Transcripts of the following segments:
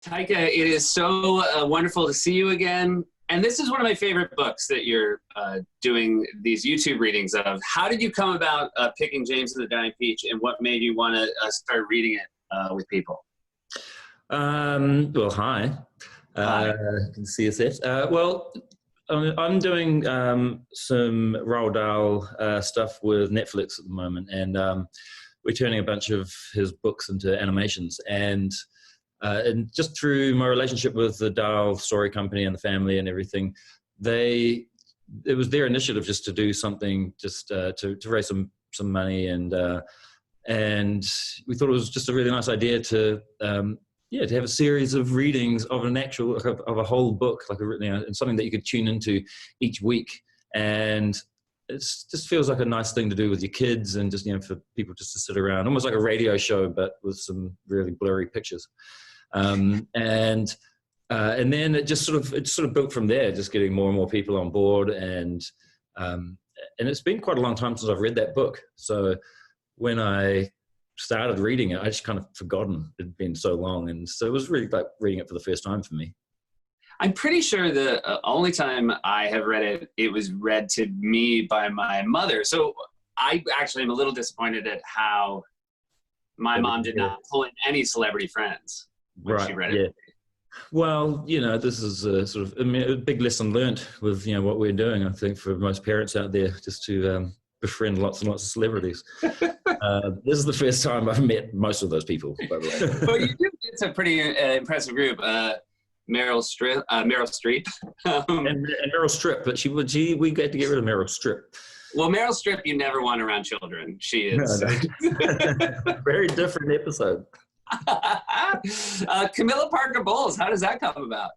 Taika, it is so wonderful to see you again. And this is one of my favorite books that you're doing these YouTube readings of. How did you come about picking James and the Giant Peach, and what made you want to start reading it with people? Well, hi. Hi. You can see us it. I'm doing some Roald Dahl stuff with Netflix at the moment, and we're turning a bunch of his books into animations. And just through my relationship with the Dahl Story Company and the family and everything, it was their initiative just to do something, just to raise some money, and we thought it was just a really nice idea to have a series of readings of of a whole book, like and something that you could tune into each week. And it just feels like a nice thing to do with your kids, and just for people just to sit around, almost like a radio show, but with some really blurry pictures. And then it sort of built from there, just getting more and more people on board, and it's been quite a long time since I've read that book. So when I started reading it, I just kind of forgotten it had been so long, and so it was really like reading it for the first time for me. I'm pretty sure the only time I have read it, it was read to me by my mother. So I actually am a little disappointed at how my mom did not pull in any celebrity friends when she read it. Well, this is a big lesson learned with what we're doing. I think for most parents out there, just to befriend lots and lots of celebrities. This is the first time I've met most of those people, by the way. Well, you do. It's a pretty impressive group. Meryl Streep. And Meryl Streep, but we got to get rid of Meryl Streep. Well, Meryl Streep, you never want around children. She is. No. Very different episode. Camilla Parker Bowles, how does that come about?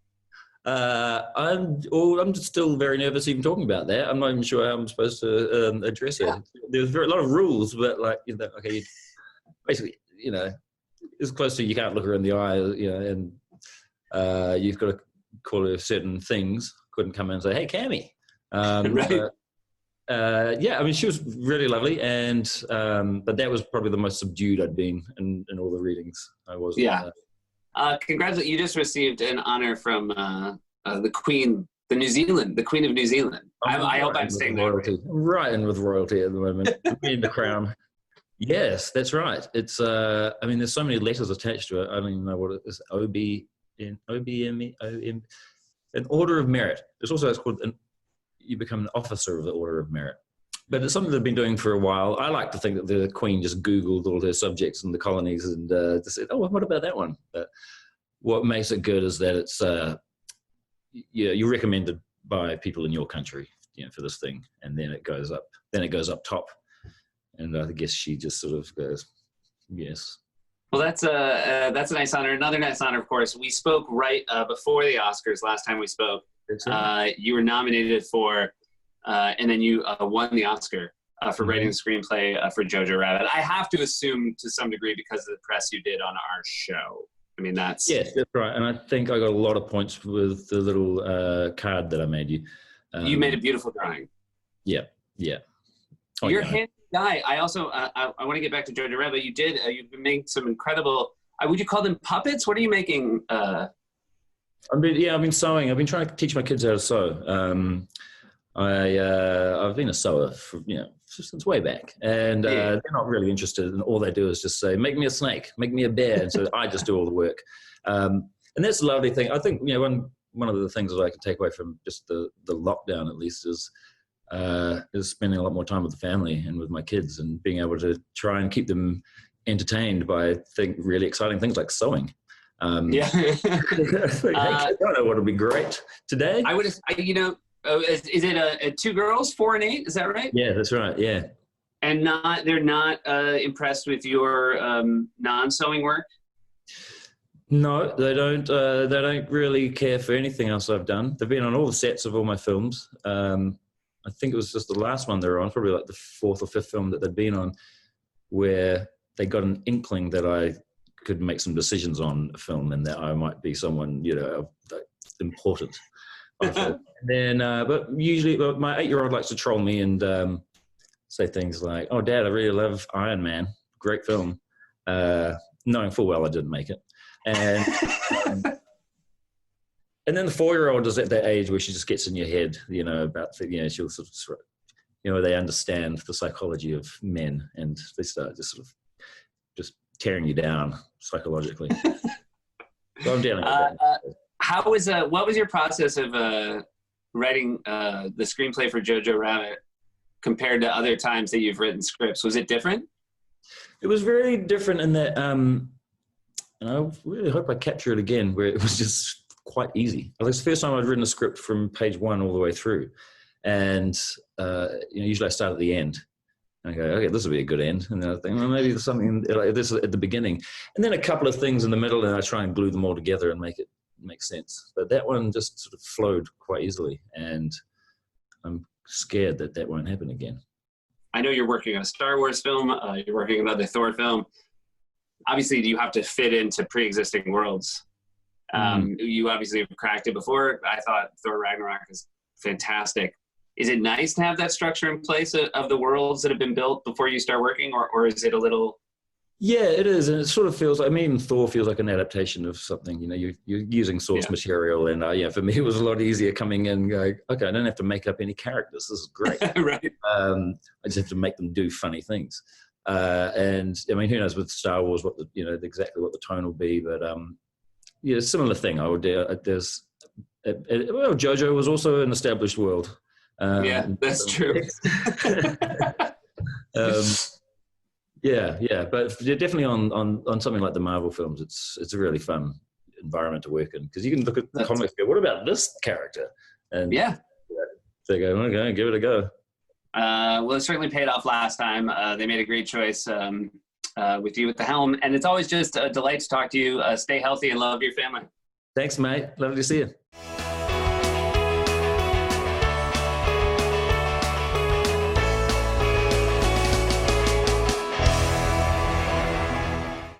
I'm still very nervous even talking about that. I'm not even sure how I'm supposed to address it. There's a lot of rules, but basically, as close to you can't look her in the eye, and you've got to call her certain things. Couldn't come in and say, "Hey, Cammy." Right. She was really lovely, and but that was probably the most subdued I'd been in all the readings. I was. Yeah. Congratulations! You just received an honor from the Queen, the Queen of New Zealand. I hope I'm saying that royalty. Right in with royalty at the moment. In the crown. Yes, that's right. It's there's so many letters attached to it. I don't even know what it is. OBME, an Order of Merit. It's called you become an officer of the Order of Merit. But it's something they've been doing for a while. I like to think that the Queen just Googled all her subjects in the colonies and just said, "Oh, what about that one?" But what makes it good is that it's you're recommended by people in your country, for this thing, and then it goes up. Then it goes up top, and I guess she just sort of goes, "Yes." Well, that's a nice honor. Another nice honor, of course. We spoke right before the Oscars last time we spoke. You were nominated for. And then you won the Oscar for writing the screenplay for Jojo Rabbit. I have to assume to some degree because of the press you did on our show. Yes, that's right. And I think I got a lot of points with the little card that I made you. You made a beautiful drawing. Yeah. You're a handy guy. I also I want to get back to Jojo Rabbit. You've been making some incredible. Would you call them puppets? What are you making? I've been sewing. I've been trying to teach my kids how to sew. I've been a sewer since way back, and they're not really interested. And all they do is just say, "Make me a snake, make me a bear," and so I just do all the work. And that's a lovely thing. I think one of the things that I can take away from just the lockdown, at least, is spending a lot more time with the family and with my kids, and being able to try and keep them entertained by really exciting things like sewing. I don't know what would be great today. I would, is it 2 girls, 4 and 8? Is that right? Yeah, that's right. Yeah. And they're not impressed with your non-sewing work? No, they don't. They don't really care for anything else I've done. They've been on all the sets of all my films. I think it was just the last one they were on, probably like the 4th or 5th film that they'd been on, where they got an inkling that I could make some decisions on a film and that I might be someone, important. And then, but usually my 8-year-old likes to troll me and say things like, "Oh, Dad, I really love Iron Man. Great film." Knowing full well I didn't make it. And and then the 4-year-old is at that age where she just gets in your head, about she'll sort of, they understand the psychology of men, and they start just tearing you down psychologically. So I'm dealing with that. What was your process of writing the screenplay for Jojo Rabbit compared to other times that you've written scripts? Was it different? It was very different in that, and I really hope I capture it again, where it was just quite easy. It was the first time I'd written a script from page 1 all the way through. And, usually I start at the end. And I go, okay, this will be a good end. And then I think, well, maybe there's something like this at the beginning. And then a couple of things in the middle, and I try and glue them all together and make it make sense. But that one just sort of flowed quite easily. And I'm scared that won't happen again. I know you're working on a Star Wars film. You're working on another Thor film. Obviously, you have to fit into pre-existing worlds. You obviously have cracked it before. I thought Thor Ragnarok is fantastic. Is it nice to have that structure in place of the worlds that have been built before you start working, or is it a little... Yeah, it is. And it sort of feels, Thor feels like an adaptation of something. You're using source material. And for me, it was a lot easier coming in and going, okay, I don't have to make up any characters. This is great. Right. I just have to make them do funny things. And who knows with Star Wars what exactly what the tone will be, but similar thing. I would JoJo was also an established world. Yeah, that's true. But definitely on something like the Marvel films, it's a really fun environment to work in, because you can look at the comics and go, what about this character? And they go, okay, give it a go. Well, it certainly paid off last time. They made a great choice with you at the helm, and it's always just a delight to talk to you. Stay healthy and love your family. Thanks, mate. Lovely to see you.